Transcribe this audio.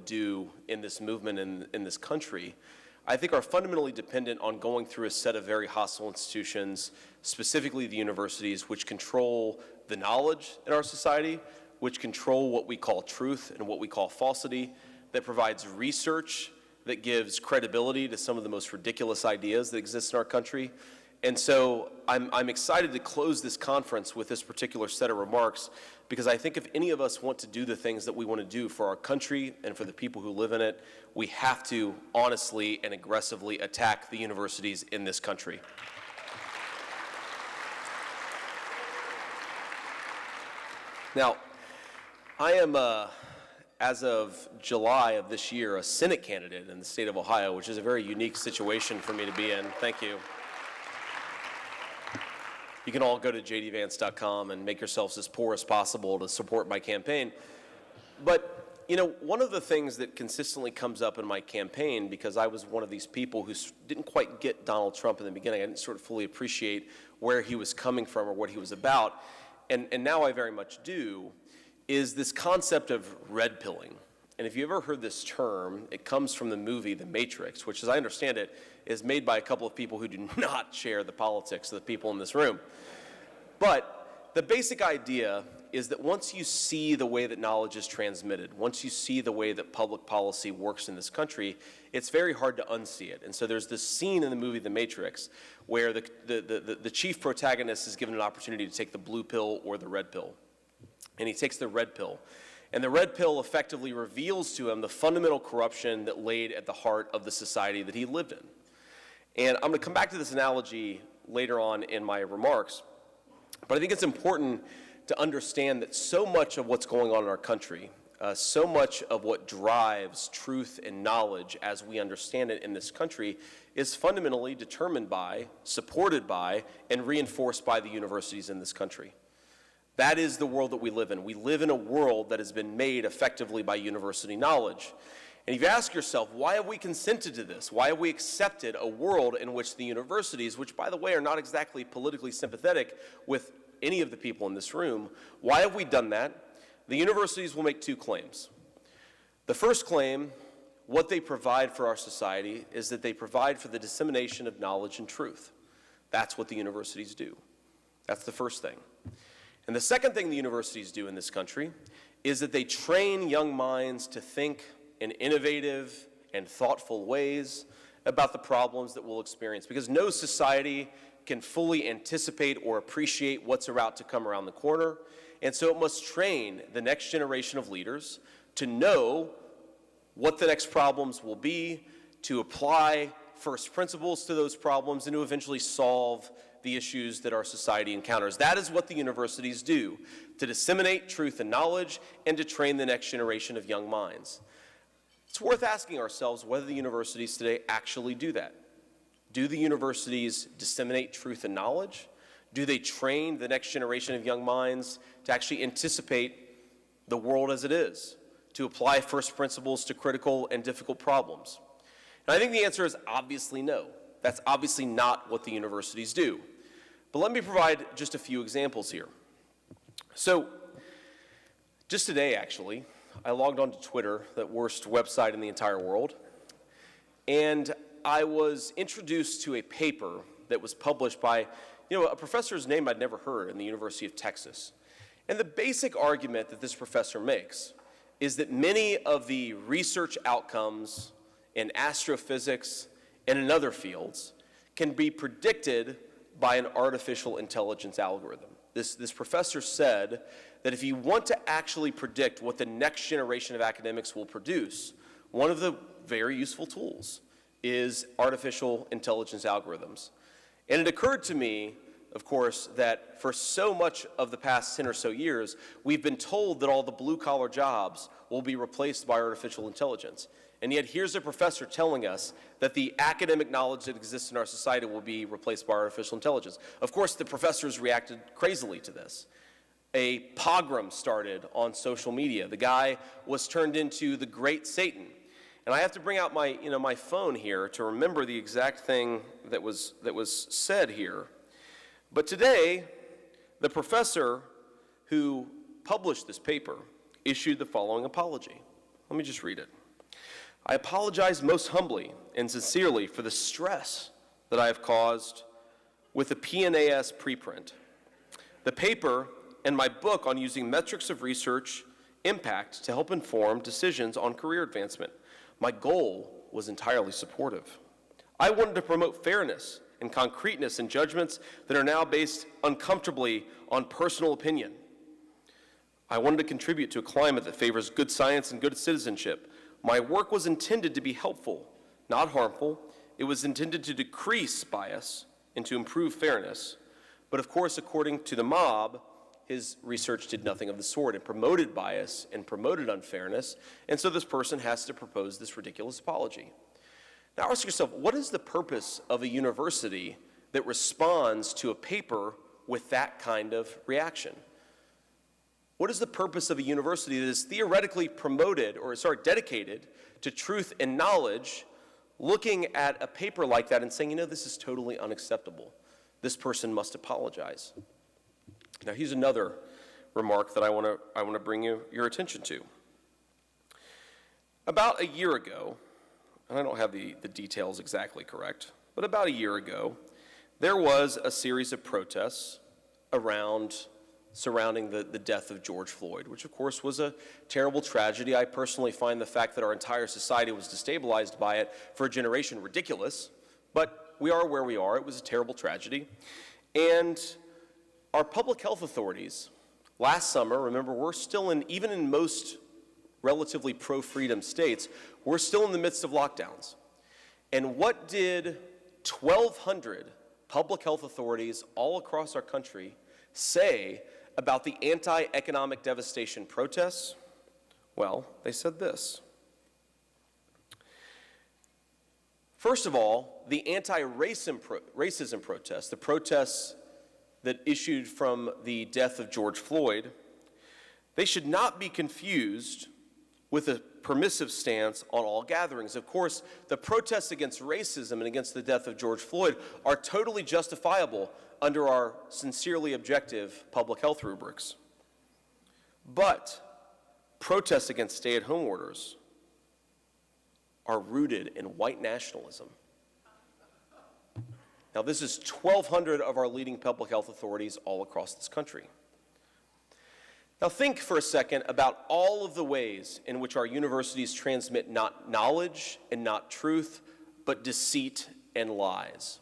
do in this movement in this country, I think are fundamentally dependent on going through a set of very hostile institutions, specifically the universities, which control the knowledge in our society, which control what we call truth and what we call falsity, that provides research that gives credibility to some of the most ridiculous ideas that exist in our country. And so I'm excited to close this conference with this particular set of remarks, because I think if any of us want to do the things that we want to do for our country and for the people who live in it, we have to honestly and aggressively attack the universities in this country. Now, I am, as of July of this year, a Senate candidate in the state of Ohio, which is a very unique situation for me to be in. Thank you. You can all go to jdvance.com and make yourselves as poor as possible to support my campaign. But, you know, one of the things that consistently comes up in my campaign, because I was one of these people who didn't quite get Donald Trump in the beginning, I didn't sort of fully appreciate where he was coming from or what he was about, and now I very much do, is this concept of red pilling. And if you ever heard this term, it comes from the movie The Matrix, which, as I understand it, is made by a couple of people who do not share the politics of the people in this room. But the basic idea is that once you see the way that knowledge is transmitted, once you see the way that public policy works in this country, it's very hard to unsee it. And so there's this scene in the movie The Matrix where the chief protagonist is given an opportunity to take the blue pill or the red pill. And he takes the red pill. And the red pill effectively reveals to him the fundamental corruption that laid at the heart of the society that he lived in. And I'm going to come back to this analogy later on in my remarks, but I think it's important to understand that so much of what's going on in our country, so much of what drives truth and knowledge as we understand it in this country is fundamentally determined by, supported by, and reinforced by the universities in this country. That is the world that we live in. We live in a world that has been made effectively by university knowledge. And if you ask yourself, why have we consented to this? Why have we accepted a world in which the universities, which, by the way, are not exactly politically sympathetic with any of the people in this room, why have we done that? The universities will make two claims. The first claim, what they provide for our society, is that they provide for the dissemination of knowledge and truth. That's what the universities do. That's the first thing. And the second thing the universities do in this country is that they train young minds to think in innovative and thoughtful ways about the problems that we'll experience, because no society can fully anticipate or appreciate what's about to come around the corner, and so it must train the next generation of leaders to know what the next problems will be, to apply first principles to those problems, and to eventually solve the issues that our society encounters. That is what the universities do, to disseminate truth and knowledge and to train the next generation of young minds. It's worth asking ourselves whether the universities today actually do that. Do the universities disseminate truth and knowledge? Do they train the next generation of young minds to actually anticipate the world as it is, to apply first principles to critical and difficult problems? And I think the answer is obviously no. That's obviously not what the universities do. But let me provide just a few examples here. So, just today, actually, I logged onto Twitter, that worst website in the entire world, and I was introduced to a paper that was published by, a professor's name I'd never heard in the University of Texas. And the basic argument that this professor makes is that many of the research outcomes in astrophysics and in other fields can be predicted by an artificial intelligence algorithm. This professor said that if you want to actually predict what the next generation of academics will produce, one of the very useful tools is artificial intelligence algorithms. And it occurred to me, of course, that for so much of the past 10 or so years, we've been told that all the blue-collar jobs will be replaced by artificial intelligence. And yet here's a professor telling us that the academic knowledge that exists in our society will be replaced by artificial intelligence. Of course, the professors reacted crazily to this. A pogrom started on social media. The guy was turned into the great Satan. And I have to bring out my, my phone here to remember the exact thing that was said here. But today, the professor who published this paper issued the following apology. Let me just read it. I apologize most humbly and sincerely for the stress that I have caused with the PNAS preprint. The paper and my book on using metrics of research impact to help inform decisions on career advancement. My goal was entirely supportive. I wanted to promote fairness and concreteness in judgments that are now based uncomfortably on personal opinion. I wanted to contribute to a climate that favors good science and good citizenship. My work was intended to be helpful, not harmful. It was intended to decrease bias and to improve fairness. But of course, according to the mob, his research did nothing of the sort. It promoted bias and promoted unfairness, and so this person has to propose this ridiculous apology. Now ask yourself, what is the purpose of a university that responds to a paper with that kind of reaction? What is the purpose of a university that is theoretically dedicated to truth and knowledge, looking at a paper like that and saying, this is totally unacceptable. This person must apologize. Now, here's another remark that I want to bring your attention to. About a year ago, and I don't have the details exactly correct, but about a year ago, there was a series of protests surrounding the death of George Floyd, which of course was a terrible tragedy. I personally find the fact that our entire society was destabilized by it for a generation ridiculous, but we are where we are. It was a terrible tragedy. And our public health authorities, last summer, remember, we're still even in most relatively pro-freedom states, we're still in the midst of lockdowns. And what did 1,200 public health authorities all across our country say about the anti-economic devastation protests? Well, they said this. First of all, the anti-racism protests, the protests that issued from the death of George Floyd, they should not be confused with a permissive stance on all gatherings. Of course, the protests against racism and against the death of George Floyd are totally justifiable under our sincerely objective public health rubrics. But protests against stay-at-home orders are rooted in white nationalism. Now, this is 1,200 of our leading public health authorities all across this country. Now, think for a second about all of the ways in which our universities transmit not knowledge and not truth, but deceit and lies.